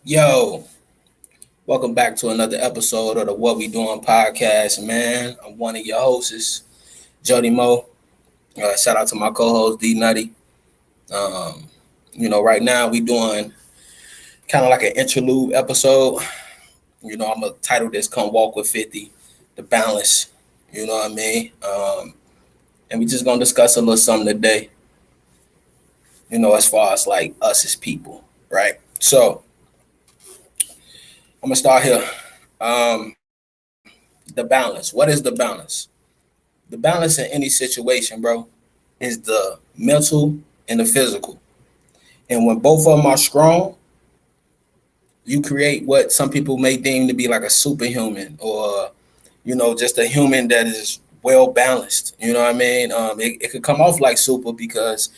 Yo, welcome back to another episode of the What We Doing podcast, man. I'm one of your hosts, Jody Mo. Shout out to my co-host D Nutty. Um, right now we doing kind of like an interlude episode. I'm gonna title this "Come Walk with 50," the balance. You know what I mean? And we just gonna discuss a little something today. As far as like us as people, right? So I'm gonna start here. Um, the balance. What is the balance? The balance in any situation, bro, is the mental and the physical. And when both of them are strong, you create what some people may deem to be like a superhuman or, just a human that is well balanced. You know what I mean? It could come off like super because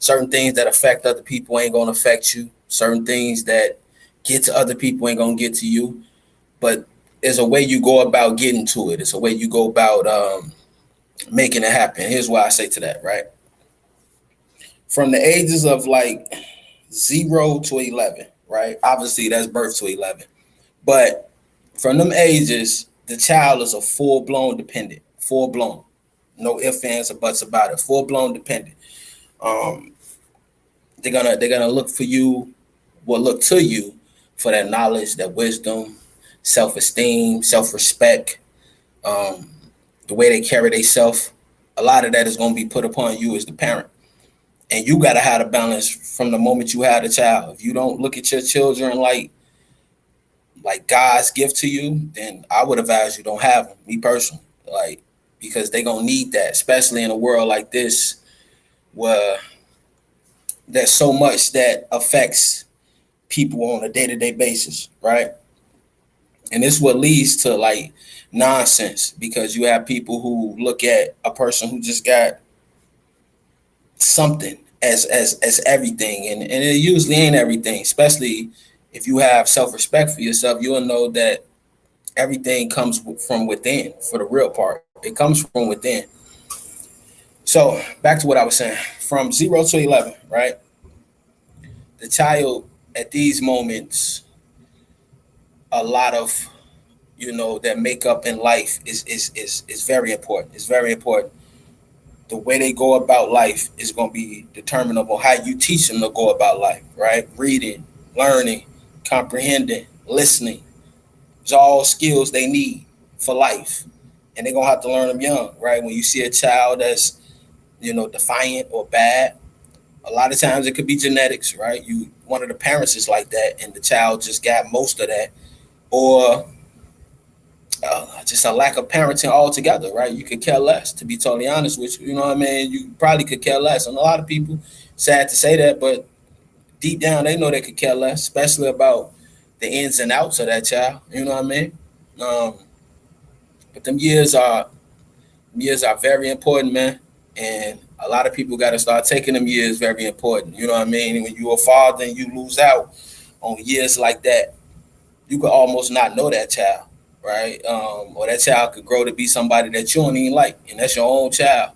certain things that affect other people ain't going to affect you. Certain things that get to other people ain't going to get to you. But there's a way you go about getting to it. It's a way you go about making it happen. Here's why I say to that, right? From the ages of like 0 to 11, right? Obviously, that's birth to 11. But from them ages, the child is a full blown dependent, full blown. No ifs, ands, or buts about it. Full blown dependent. Um, they're gonna look for you, will look to you for that knowledge, that wisdom, self esteem, self respect, um, the way they carry themselves. A lot of that is gonna be put upon you as the parent. And you gotta have a balance from the moment you had a child. If you don't look at your children like God's gift to you, then I would advise you don't have them. Me personally, like because they gonna need that, especially in a world like this where there's so much that affects people on a day to day basis, right? And this is what leads to like nonsense because you have people who look at a person who just got something as everything, and it usually ain't everything, especially if you have self-respect for yourself. You'll know that everything comes from within. For the real part, it comes from within. So back to what I was saying. From 0 to 11, right? The child at these moments, a lot of that makeup in life is very important. It's very important. The way they go about life is going to be determinable how you teach them to go about life, right? Reading, learning, comprehending, listening. It's all skills they need for life. And they're going to have to learn them young, right? When you see a child that's, defiant or bad, a lot of times it could be genetics, right? One of the parents is like that and the child just got most of that. Or just a lack of parenting altogether, right? You could care less, to be totally honest with you. You know what I mean? You probably could care less. And a lot of people, sad to say that, but deep down, they know they could care less, especially about the ins and outs of that child. You know what I mean? Um, but them years are very important, man. And a lot of people got to start taking them years very important. You know what I mean? When you're a father and you lose out on years like that, you could almost not know that child, right? Or that child could grow to be somebody that you don't even like, and that's your own child.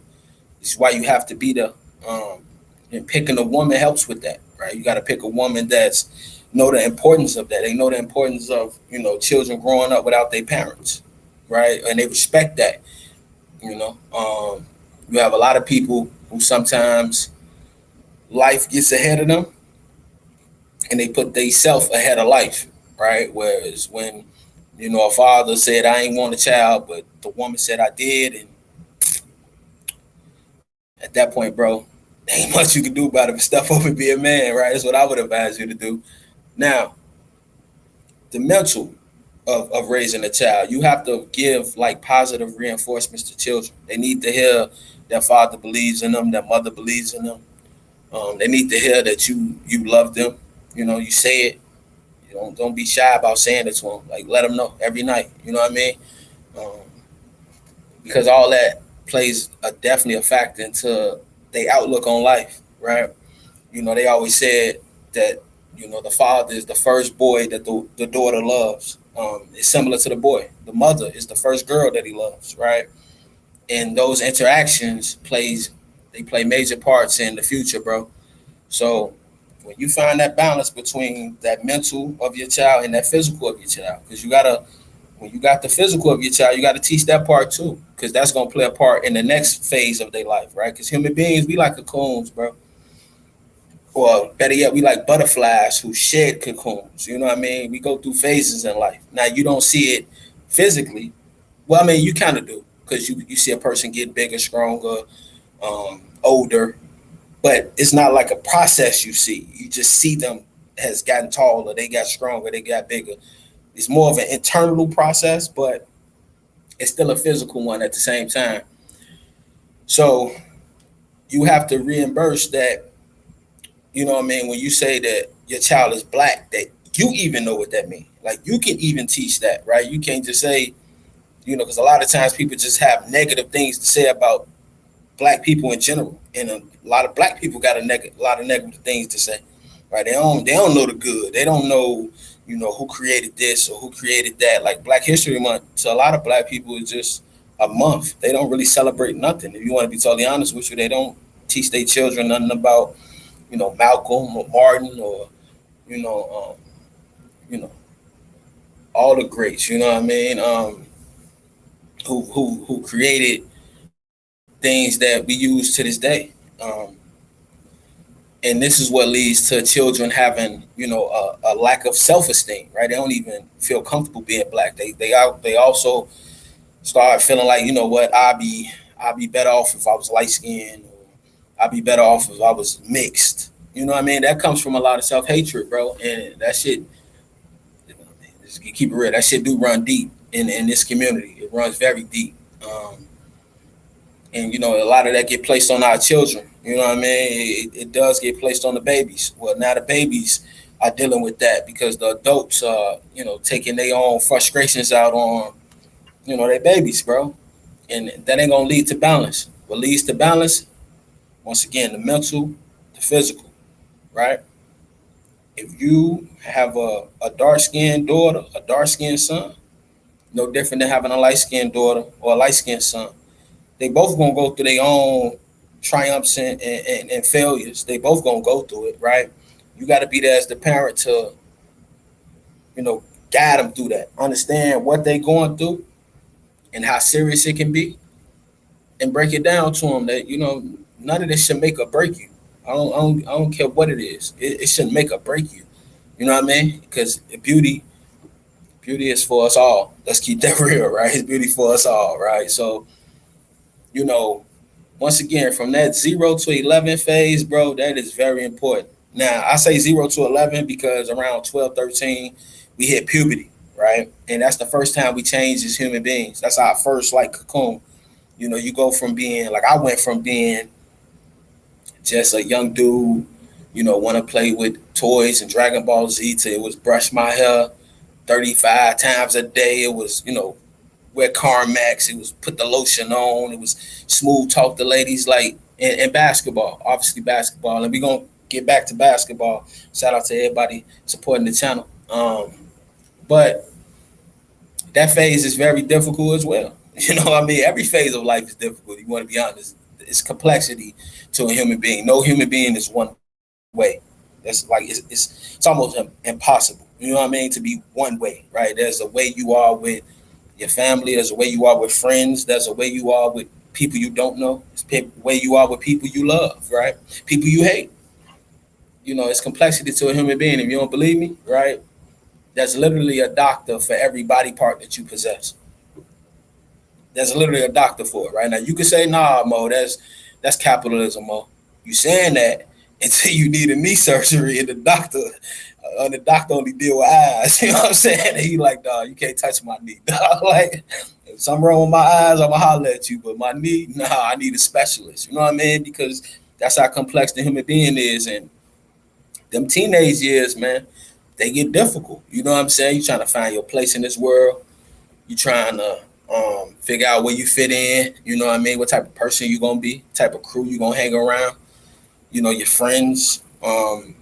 This is why you have to be and picking a woman helps with that, right? You got to pick a woman that's know the importance of that. They know the importance of children growing up without their parents, right? And they respect that. You know, you have a lot of people who sometimes life gets ahead of them, and they put themselves ahead of life, right? Whereas when a father said I ain't want a child, but the woman said I did, and at that point, bro, there ain't much you can do about it but step up and be a man, right? That's what I would advise you to do. Now, the mental of raising a child, you have to give like positive reinforcements to children. They need to hear that father believes in them, that mother believes in them. They need to hear that you love them. You say it. You don't be shy about saying it to them. Like let them know every night. You know what I mean? Um, because all that plays definitely a factor into their outlook on life, right? They always said that the father is the first boy that the daughter loves. It's similar to the boy. The mother is the first girl that he loves, right? And those interactions play major parts in the future, bro. So When you find that balance between that mental of your child and that physical of your child, because you gotta, when you got the physical of your child, you got to teach that part too, because that's gonna play a part in the next phase of their life, right? Because human beings, we like cocoons, bro. Or better yet, we like butterflies who shed cocoons. You know what I mean? We go through phases in life. Now you don't see it physically. Well, I mean, you kind of do, because you see a person get bigger, stronger, older, but it's not like a process you see. You just see them has gotten taller, they got stronger, they got bigger. It's more of an internal process, but it's still a physical one at the same time. So you have to reimburse that, you know what I mean, when you say that your child is black, that you even know what that means. Like you can even teach that, right? You can't just say, because a lot of times people just have negative things to say about black people in general, and a lot of black people got a lot of negative things to say, right? They don't know the good. They don't know, who created this or who created that. Like Black History Month, to a lot of black people, is just a month. They don't really celebrate nothing. If you want to be totally honest with you, they don't teach their children nothing about, Malcolm or Martin or, you know, you know, all the greats. You know what I mean? Who created things that we use to this day. Um, and this is what leads to children having, a lack of self-esteem, right? They don't even feel comfortable being black. They also start feeling like, you know what, I'd be better off if I was light skinned, or I'd be better off if I was mixed. You know what I mean? That comes from a lot of self-hatred, bro. And that shit, just keep it real, that shit do run deep in this community. It runs very deep. And a lot of that get placed on our children. You know what I mean? It does get placed on the babies. Well, now the babies are dealing with that because the adults are, taking their own frustrations out on, their babies, bro. And that ain't gonna lead to balance. What leads to balance, once again, the mental, the physical, right? If you have a dark skinned daughter, a dark skinned son, no different than having a light skinned daughter or a light skinned son. They both gonna go through their own triumphs and failures. They both gonna go through it, right? You got to be there as the parent to, guide them through that, understand what they going through and how serious it can be, and break it down to them that none of this should make or break you. I don't care what it is. It shouldn't make or break you. You know what I mean? Because beauty is for us all. Let's keep that real, right? It's beauty for us all, right? So you know, once again, from that 0 to 11 phase, bro, that is very important. Now, I say 0 to 11 because around 12, 13, we hit puberty, right? And that's the first time we change as human beings. That's our first, like, cocoon. You go from being, like, I went from being just a young dude, want to play with toys and Dragon Ball Z to it was brush my hair 35 times a day. It was, wear Carmex. It was put the lotion on. It was smooth talk to ladies, like in basketball, obviously basketball. And we're going to get back to basketball. Shout out to everybody supporting the channel. But that phase is very difficult as well. You know what I mean? Every phase of life is difficult. You want to be honest. It's complexity to a human being. No human being is one way. That's like it's almost impossible. You know what I mean? To be one way, right? There's a way you are with your family. There's a way you are with friends. There's a way you are with people you don't know. It's a way you are with people you love, right? People you hate. It's complexity to a human being. If you don't believe me, right? There's literally a doctor for every body part that you possess. There's literally a doctor for it, right? Now you can say, nah, Mo, that's capitalism, Mo. You saying that until you need a knee surgery and the doctor only deal with eyes. You know what I'm saying? And he like, dog, you can't touch my knee. Dog. Like, if something wrong with my eyes, I'ma holler at you. But my knee, nah, I need a specialist. You know what I mean? Because that's how complex the human being is. And them teenage years, man, they get difficult. You know what I'm saying? You're trying to find your place in this world. You're trying to figure out where you fit in. You know what I mean? What type of person you gonna be? Type of crew you gonna hang around. Your friends. And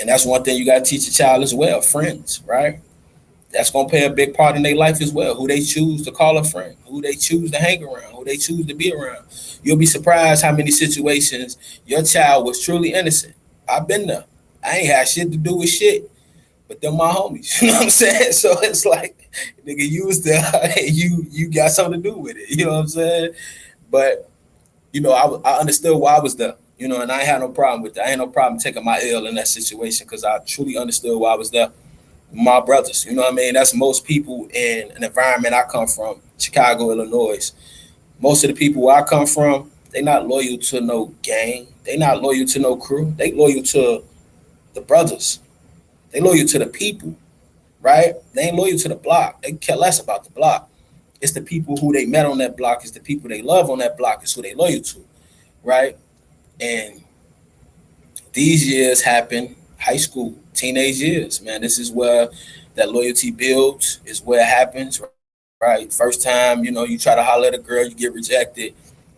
that's one thing you gotta teach a child as well. Friends, right? That's gonna play a big part in their life as well. Who they choose to call a friend, who they choose to hang around, who they choose to be around. You'll be surprised how many situations your child was truly innocent. I've been there. I ain't had shit to do with shit, but they're my homies. You know what I'm saying? So it's like, nigga, you was there, you got something to do with it. You know what I'm saying? But I understood why I was there. And I ain't had no problem with that. I ain't no problem taking my L in that situation because I truly understood why I was there. My brothers, you know what I mean? That's most people in an environment I come from, Chicago, Illinois. Most of the people where I come from, they not loyal to no gang. They not loyal to no crew. They loyal to the brothers. They loyal to the people, right? They ain't loyal to the block. They care less about the block. It's the people who they met on that block. It's the people they love on that block. It's who they loyal to, right? And these years happen, high school, teenage years, man. This is where that loyalty builds, is where it happens, right? First time, you try to holler at a girl, you get rejected.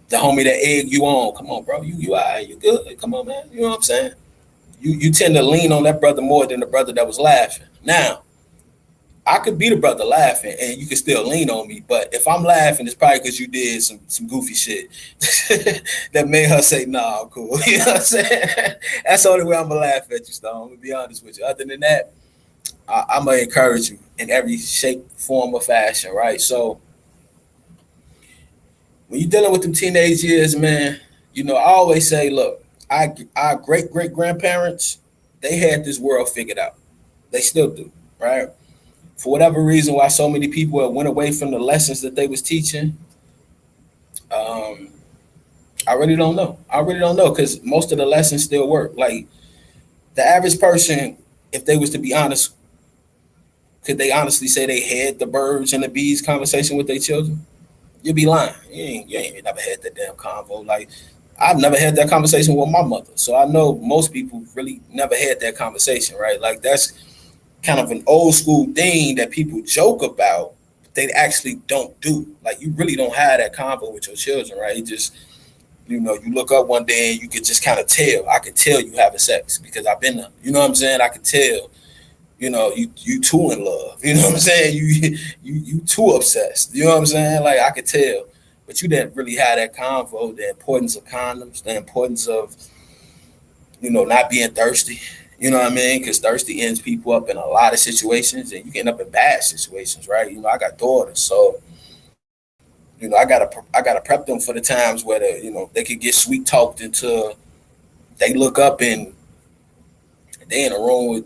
The homie that egg you on, come on, bro, you all right, you good? Come on, man. You know what I'm saying? You tend to lean on that brother more than the brother that was laughing. Now, I could be the brother laughing and you can still lean on me. But if I'm laughing, it's probably because you did some goofy shit that made her say, nah, I'm cool. You know what I'm saying? That's the only way I'm going to laugh at you, Stone. I'm going to be honest with you. Other than that, I'm going to encourage you in every shape, form, or fashion, right? So when you're dealing with them teenage years, man, I always say, look, our great grandparents, they had this world figured out. They still do, right? For whatever reason, why so many people have went away from the lessons that they was teaching, um, I really don't know. I really don't know because most of the lessons still work. Like the average person, if they was to be honest, could they honestly say they had the birds and the bees conversation with their children? You'd be lying. You ain't never had that damn convo. Like I've never had that conversation with my mother, so I know most people really never had that conversation, right? Like that's kind of an old school thing that people joke about, but they actually don't do. Like you really don't have that convo with your children, right? You just, you look up one day and you could just kind of tell. I could tell you having sex because I've been there. You know what I'm saying? I could tell. You too in love. You know what I'm saying? You too obsessed. You know what I'm saying? Like I could tell, but you didn't really have that convo. The importance of condoms, the importance of not being thirsty. You know what I mean? Because thirsty ends people up in a lot of situations, and you get up in bad situations, right? I got daughters, so I gotta prep them for the times where they could get sweet talked into. They look up and they in a room with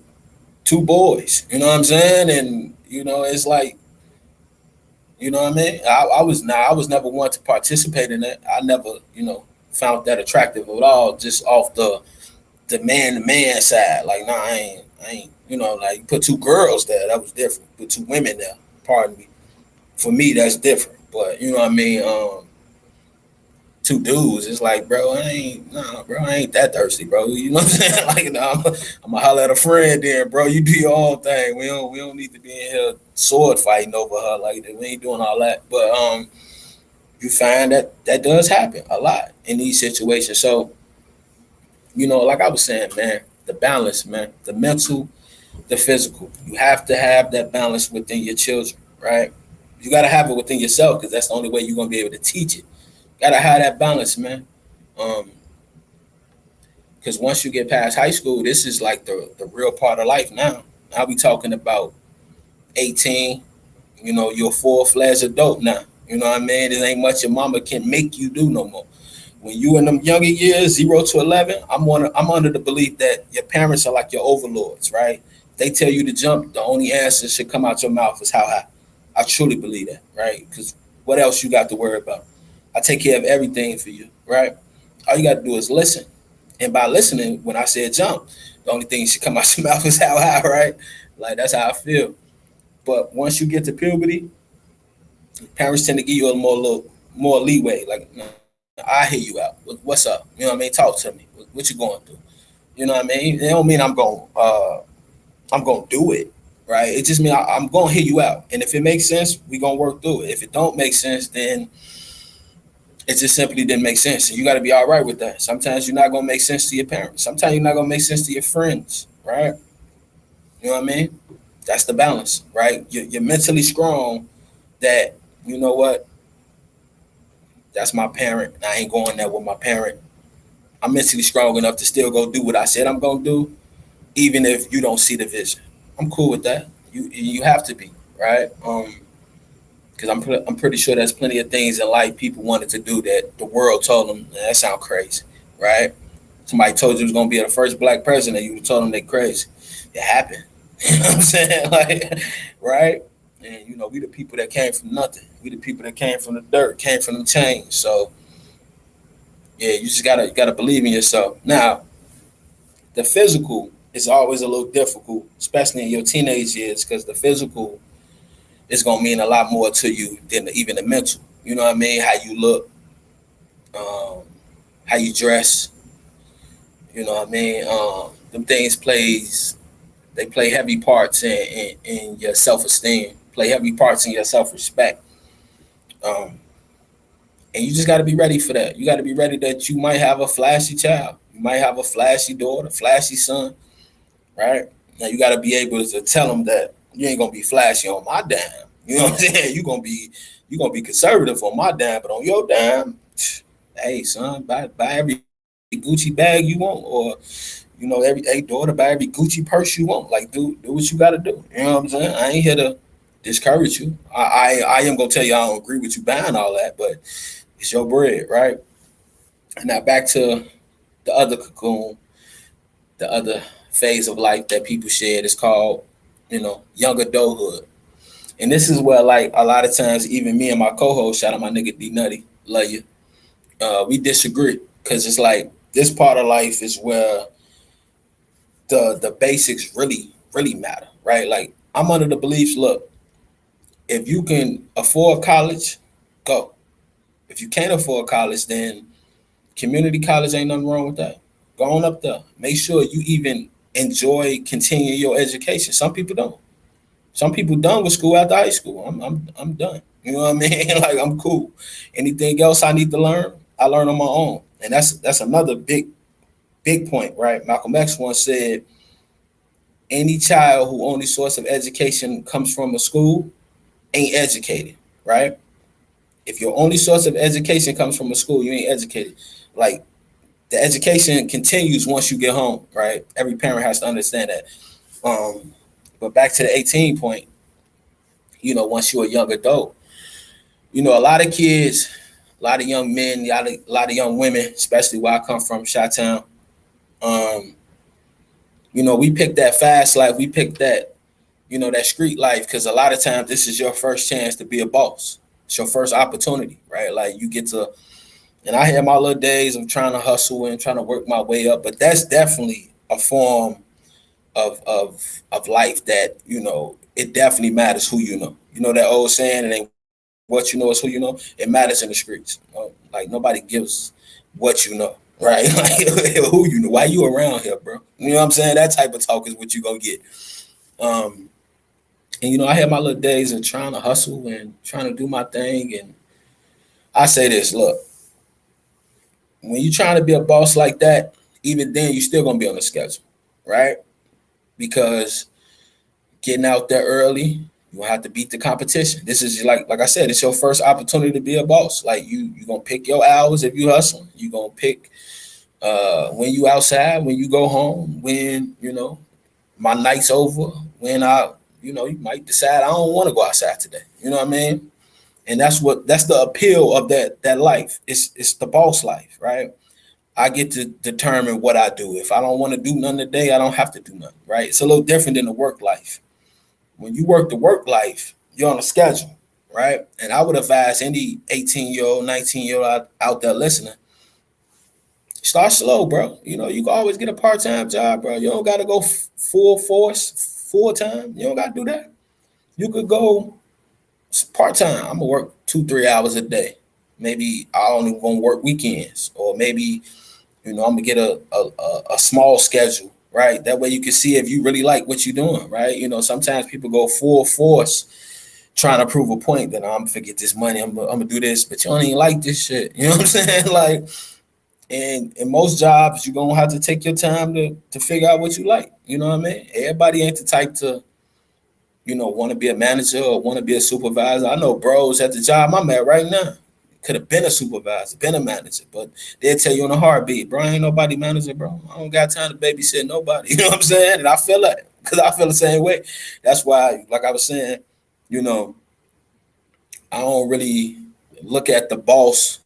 two boys. You know what I'm saying? And it's like, you know what I mean? I was never one to participate in that. I never found that attractive at all. Just off the man to man side. Like, nah, I ain't, like put two girls there, that was different. Put two women there, pardon me. For me, that's different. But you know what I mean? Two dudes, it's like, bro, I ain't that thirsty, bro. You know what I'm saying? Like, I'm gonna holler at a friend then, bro. You do your own thing. We don't need to be in here sword fighting over her like that. We ain't doing all that. But you find that does happen a lot in these situations. So, like I was saying, man, the balance, man, the mental, the physical. You have to have that balance within your children, right? You got to have it within yourself because that's the only way you're gonna be able to teach it. Got to have that balance, man. Um, because once you get past high school, this is like the real part of life now. Now we talking about 18. You're a full-fledged adult now. You know what I mean? There ain't much your mama can make you do no more. When you in them younger years, 0 to 11, I'm under the belief that your parents are like your overlords, right? They tell you to jump, the only answer should come out your mouth is how high. I truly believe that, right? Because what else you got to worry about? I take care of everything for you, right? All you got to do is listen. And by listening, when I said jump, the only thing that should come out your mouth is how high, right? Like that's how I feel. But once you get to puberty, parents tend to give you little more leeway. Like, I hear you out. What's up? You know what I mean? Talk to me. What you going through? You know what I mean? It don't mean I'm gonna do it, right? It just means I'm gonna hear you out. And if it makes sense, we gonna work through it. If it don't make sense, then it just simply didn't make sense. And you got to be all right with that. Sometimes you're not gonna make sense to your parents. Sometimes you're not gonna make sense to your friends, right? You know what I mean? That's the balance, right? You're mentally strong that, you know what, that's my parent. And I ain't going there with my parent. I'm mentally strong enough to still go do what I said I'm gonna do, even if you don't see the vision. I'm cool with that. You have to be right. Because I'm pretty sure there's plenty of things in life people wanted to do that the world told them that sound crazy, right? Somebody told you was gonna be the first black president, you told them they crazy. It happened. You know what I'm saying? Like, right? And we the people that came from nothing. We the people that came from the dirt, came from the chains. So yeah, you just gotta believe in yourself. Now, the physical is always a little difficult, especially in your teenage years, because the physical is gonna mean a lot more to you than even the mental. You know what I mean? How you look, um, how you dress. You know what I mean? Them things they play heavy parts in your self esteem, play heavy parts in your self respect. Um, and you just got to be ready for that. You got to be ready that you might have a flashy child, you might have a flashy daughter, flashy son, right? Now you got to be able to tell them that you ain't gonna be flashy on my dime. You know what I'm saying? You gonna be conservative on my dime, but on your dime, hey son, buy every Gucci bag you want, or every hey daughter, buy every Gucci purse you want. Like do what you got to do. You know what I'm saying? I ain't here to discourage you. I am gonna tell you I don't agree with you buying all that, but it's your bread, right? And now back to the other cocoon, the other phase of life that people shared is called, young adulthood. And this is where, like, a lot of times, even me and my co-host, shout out my nigga D Nutty, love you, we disagree because it's like this part of life is where the basics really matter, right? Like I'm under the beliefs, look, if you can afford college, go. If you can't afford college, then community college ain't nothing wrong with that. Go on up there. Make sure you even enjoy continuing your education. Some people don't. Some people done with school after high school. I'm done. You know what I mean? Like I'm cool. Anything else I need to learn, I learn on my own. And that's another big point, right? Malcolm X once said, any child who only source of education comes from a school ain't educated, right? If your only source of education comes from a school, you ain't educated. Like the education continues once you get home, right? Every parent has to understand that. But back to the 18 point, once you're a young adult, a lot of kids, a lot of young men, a lot of young women, especially where I come from, Chi-Town, we pick that fast life. We pick that, that street life because a lot of times this is your first chance to be a boss. It's your first opportunity, right? Like you get to, and I had my little days of trying to hustle and trying to work my way up, but that's definitely a form of life that, it definitely matters who you know. You know that old saying, it ain't what you know, is who you know. It matters in the streets. Like nobody gives what you know, right? Like who you know, why you around here, bro? You know what I'm saying? That type of talk is what you gonna get. Um, and I had my little days of trying to hustle and trying to do my thing. And I say this, look, when you're trying to be a boss like that, even then you still gonna be on the schedule, right? Because getting out there early, you have to beat the competition. This is like I said, it's your first opportunity to be a boss. Like you gonna pick your hours if you hustle. You gonna pick when you outside, when you go home, when my night's over, when you might decide I don't want to go outside today. You know what I mean? And that's the appeal of that life. It's the boss life, right? I get to determine what I do. If I don't want to do nothing today, I don't have to do nothing, right? It's a little different than the work life. When you work the work life, you're on a schedule, right? And I would advise any 18-year-old, 19-year-old out there listening, start slow, bro. You can always get a part-time job, bro. You don't got to go full force, full time. You don't got to do that. You could go part-time. I'm going to work 2-3 hours a day. Maybe I only going to work weekends, or maybe, I'm going to get a small schedule, right? That way you can see if you really like what you're doing, right? Sometimes people go full force trying to prove a point that I'm gonna forget this money, I'm gonna do this, but you don't even like this shit. You know what I'm saying? Like, and in most jobs, you're gonna have to take your time to figure out what you like. You know what I mean? Everybody ain't the type to, want to be a manager or want to be a supervisor. I know bros at the job I'm at right now. Could have been a supervisor, been a manager, but they'll tell you in a heartbeat, bro, ain't nobody manager, bro. I don't got time to babysit nobody. You know what I'm saying? And I feel like, because I feel the same way. That's why, like I was saying, you know, I don't really look at the boss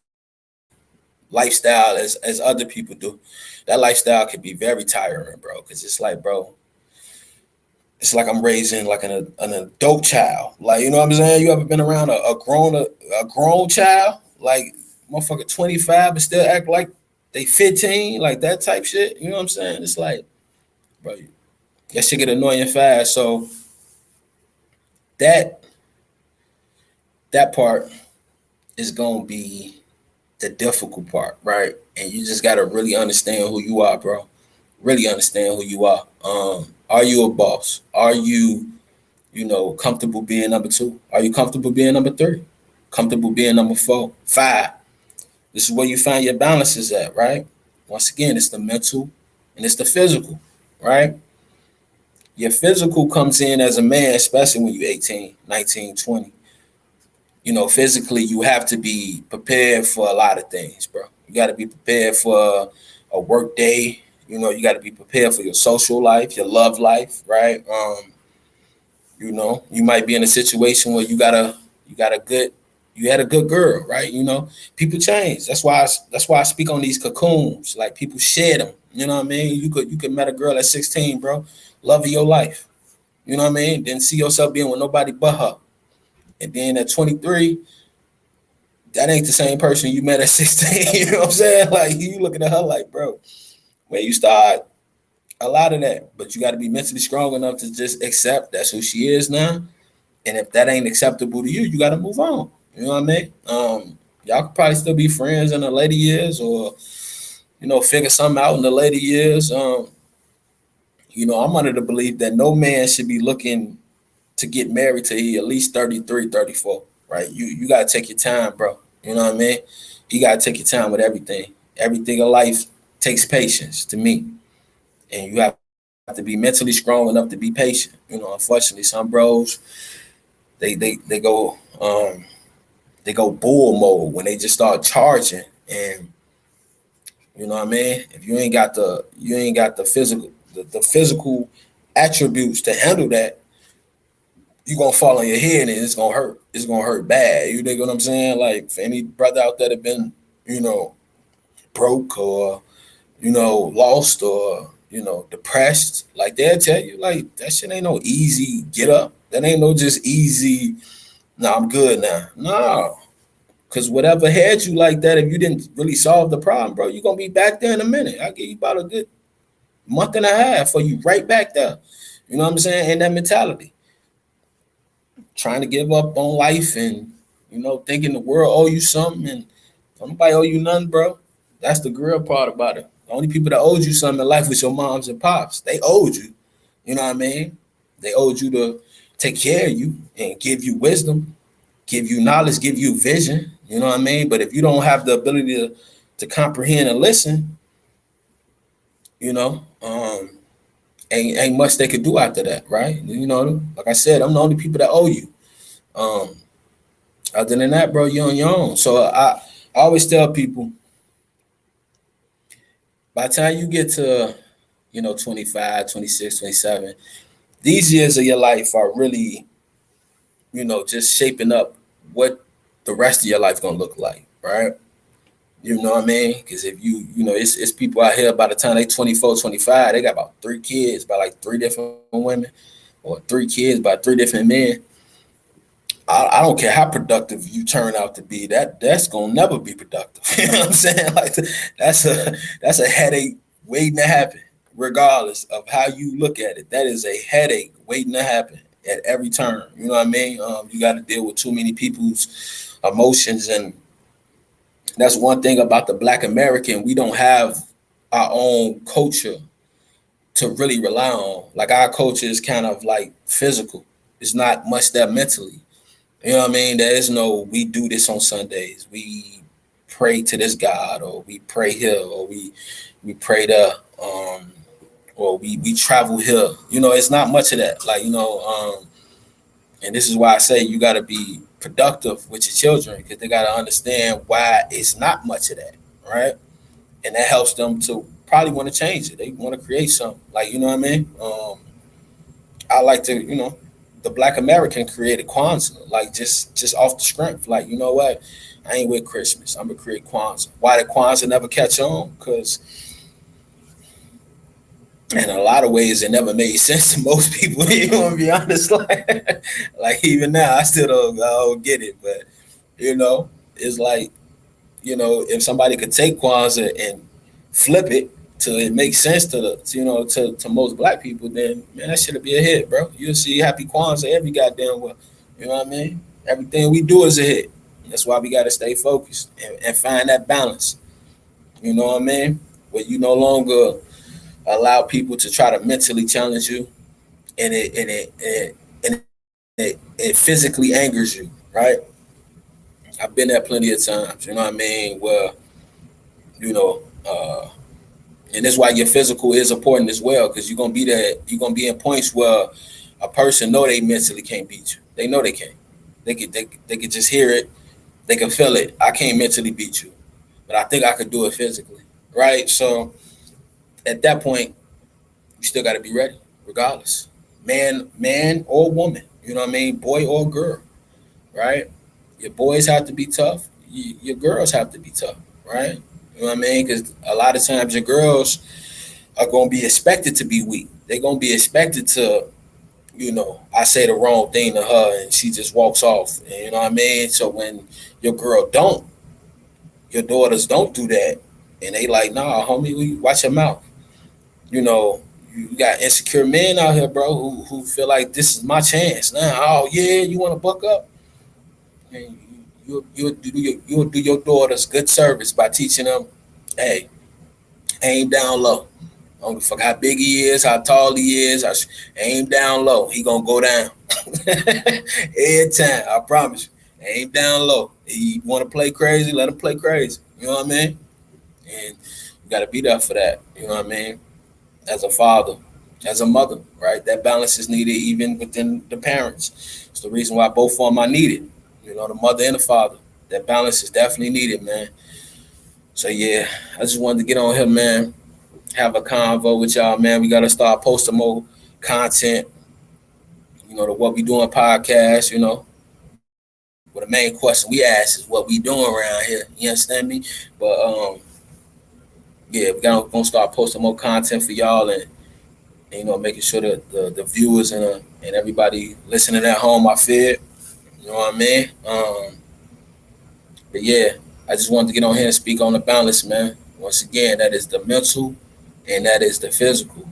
lifestyle as other people do. That lifestyle can be very tiring, bro. Because it's like, bro, it's like I'm raising like an adult child. Like, you know what I'm saying? You ever been around a grown child? Like motherfucker 25 but still act like they 15, like that type shit. You know what I'm saying? It's like, bro, that shit get annoying fast. So that that part is gonna be the difficult part, right? And you just gotta really understand who you are, bro. Really understand who you are. Are you a boss? Are you, comfortable being number two? Are you comfortable being number three? Comfortable being number four, five? This is where you find your balances at, right? Once again, it's the mental and it's the physical, right? Your physical comes in as a man, especially when you're 18, 19, 20. Physically, you have to be prepared for a lot of things, bro. You got to be prepared for a work day. You got to be prepared for your social life, your love life, right? You might be in a situation where you had a good girl, right? People change. That's why I speak on these cocoons. Like people shed them. You know what I mean? You could met a girl at 16, bro, love of your life. You know what I mean? Didn't see yourself being with nobody but her. And then at 23, that ain't the same person you met at 16. You know what I'm saying? Like you looking at her like, bro, when you start a lot of that, but you got to be mentally strong enough to just accept that's who she is now. And if that ain't acceptable to you, you got to move on. You know what I mean? Y'all could probably still be friends in the later years, or figure something out in the later years. I'm under the belief that no man should be looking to get married till he at least 33, 34. Right? You got to take your time, bro. You know what I mean? You got to take your time with everything. Everything in life takes patience to me. And you have to be mentally strong enough to be patient. Unfortunately, some bros they go bull mode when they just start charging, and you know what I mean. If you ain't got the physical attributes to handle that, you gonna fall on your head and it's gonna hurt. It's gonna hurt bad. You dig what I'm saying? Like for any brother out there that been broke or lost or depressed, like they'll tell you like that shit ain't no easy get up. That ain't no just easy. No, I'm good now. No, because whatever had you like that, if you didn't really solve the problem, bro, you're gonna be back there in a minute. I'll give you about a good month and a half for you right back there. You know what I'm saying? And that mentality. Trying to give up on life and thinking the world owe you something and don't nobody owe you nothing, bro. That's the real part about it. The only people that owed you something in life was your moms and pops. They owed you. You know what I mean? They owed you to take care of you and give you wisdom, give you knowledge, give you vision. You know what I mean? But if you don't have the ability to comprehend and listen, you know, um, ain't much they could do after that, right? Like I said, I'm the only people that owe you. Um, Other than that, bro, you're on your own. So I always tell people, by the time you get to 25, 26, 27, these years of your life are really just shaping up what the rest of your life gonna look like, right? You know what I mean? Because if it's people out here by the time they 24, 25, they got about 3 kids by like 3 different women, or 3 kids by 3 different men. I don't care how productive you turn out to be. That's gonna never be productive. You know what I'm saying? Like that's a headache waiting to happen, regardless of how you look at it. That is a headache waiting to happen at every turn. You know what I mean? You got to deal with too many people's emotions, and that's one thing about the Black American. We don't have our own culture to really rely on. Like our culture is kind of like physical. It's not much that mentally. You know what I mean? There is no, we do this on Sundays. We pray to this God, or we pray here, or we pray there, or we travel here. It's not much of that. Like, and this is why I say you gotta be productive with your children because they got to understand why it's not much of that, right? And that helps them to probably want to change it. They want to create something, like, you know what I mean. I like to, the Black American created Kwanzaa, like just off the strength. Like, you know what? I ain't with Christmas. I'm gonna create Kwanzaa. Why did Kwanzaa never catch on? Because in a lot of ways, it never made sense to most people. You want to be honest, like even now, I don't get it. But it's like, if somebody could take Kwanzaa and flip it till it makes sense to to most Black people, then man, that should be a hit, bro. You'll see Happy Kwanzaa every goddamn well. You know what I mean? Everything we do is a hit. That's why we got to stay focused and find that balance. You know what I mean? Where you no longer allow people to try to mentally challenge you, and it physically angers you, right? I've been there plenty of times. You know what I mean? Where you know, and that's why your physical is important as well, because you're gonna be there. You're gonna be in points where a person know they mentally can't beat you. They know they can't. They could just hear it. They can feel it. I can't mentally beat you, but I think I could do it physically, right? So at that point, you still got to be ready, regardless, man or woman. You know what I mean? Boy or girl, right? Your boys have to be tough. Your girls have to be tough, right? You know what I mean? Because a lot of times your girls are going to be expected to be weak. They're going to be expected to, I say the wrong thing to her and she just walks off. And you know what I mean? So when your your daughters don't do that, and they like, nah, homie, watch your mouth. You know, you got insecure men out here, bro, who feel like this is my chance now. Oh yeah, you want to buck up? And you'll do your daughters good service by teaching them, hey, aim down low. I don't give a fuck how big he is, how tall he is. Aim down low. He gonna go down every time. I promise you. Aim down low. He want to play crazy, let him play crazy. You know what I mean? And you got to be there for that. You know what I mean? As a father, as a mother, right? That balance is needed even within the parents. It's the reason why both of them are needed. The mother and the father. That balance is definitely needed, man. So yeah, I just wanted to get on here, man. Have a convo with y'all, man. We gotta start posting more content. The What We Doing podcast. Well, the main question we ask is what we doing around here. You understand me? But yeah, we gonna start posting more content for y'all, and making sure that the viewers and everybody listening at home are fed. You know what I mean? But yeah, I just wanted to get on here and speak on the balance, man. Once again, that is the mental and that is the physical.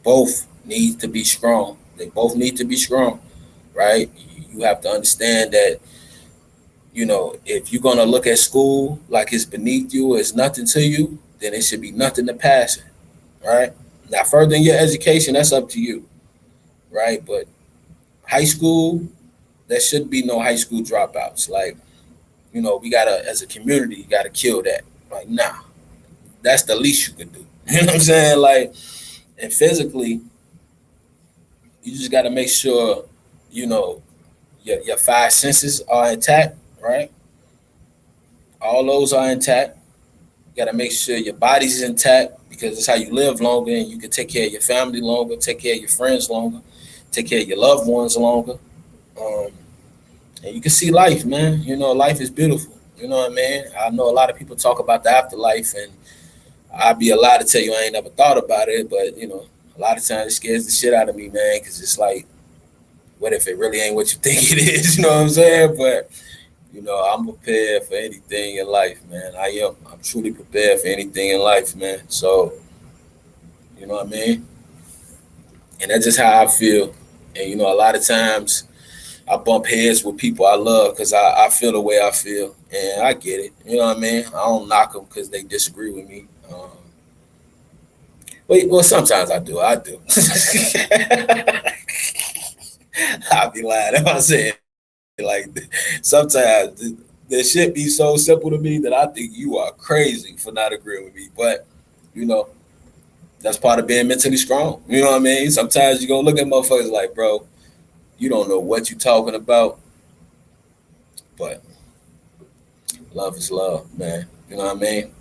Both need to be strong. They both need to be strong, right? You have to understand that, if you're gonna look at school like it's beneath you, it's nothing to you, then it should be nothing to pass it, right? Now, furthering your education, that's up to you, right? But high school, there should be no high school dropouts. Like, we gotta, as a community, gotta kill that. Like, nah, that's the least you can do. You know what I'm saying? Like, and physically, you just gotta make sure, your five senses are intact, right? All those are intact. You gotta make sure your body's intact because it's how you live longer and you can take care of your family longer, take care of your friends longer, take care of your loved ones longer. And you can see life, man. Life is beautiful. You know what I mean? I know a lot of people talk about the afterlife, and I'd be a lie to tell you I ain't never thought about it, but a lot of times it scares the shit out of me, man, because it's like, what if it really ain't what you think it is? You know what I'm saying? But I'm prepared for anything in life, man. I am. I'm truly prepared for anything in life, man. So, you know what I mean? And that's just how I feel. And a lot of times I bump heads with people I love because I feel the way I feel, and I get it. You know what I mean? I don't knock them because they disagree with me. Well, sometimes I do. I'll be lying if I say it. Like, sometimes the shit be so simple to me that I think you are crazy for not agreeing with me. But, that's part of being mentally strong. You know what I mean? Sometimes you're going to look at motherfuckers like, bro, you don't know what you're talking about. But love is love, man. You know what I mean?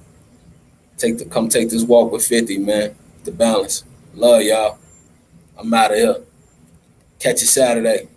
Come take this walk with 50, man. The balance. Love y'all. I'm out of here. Catch you Saturday.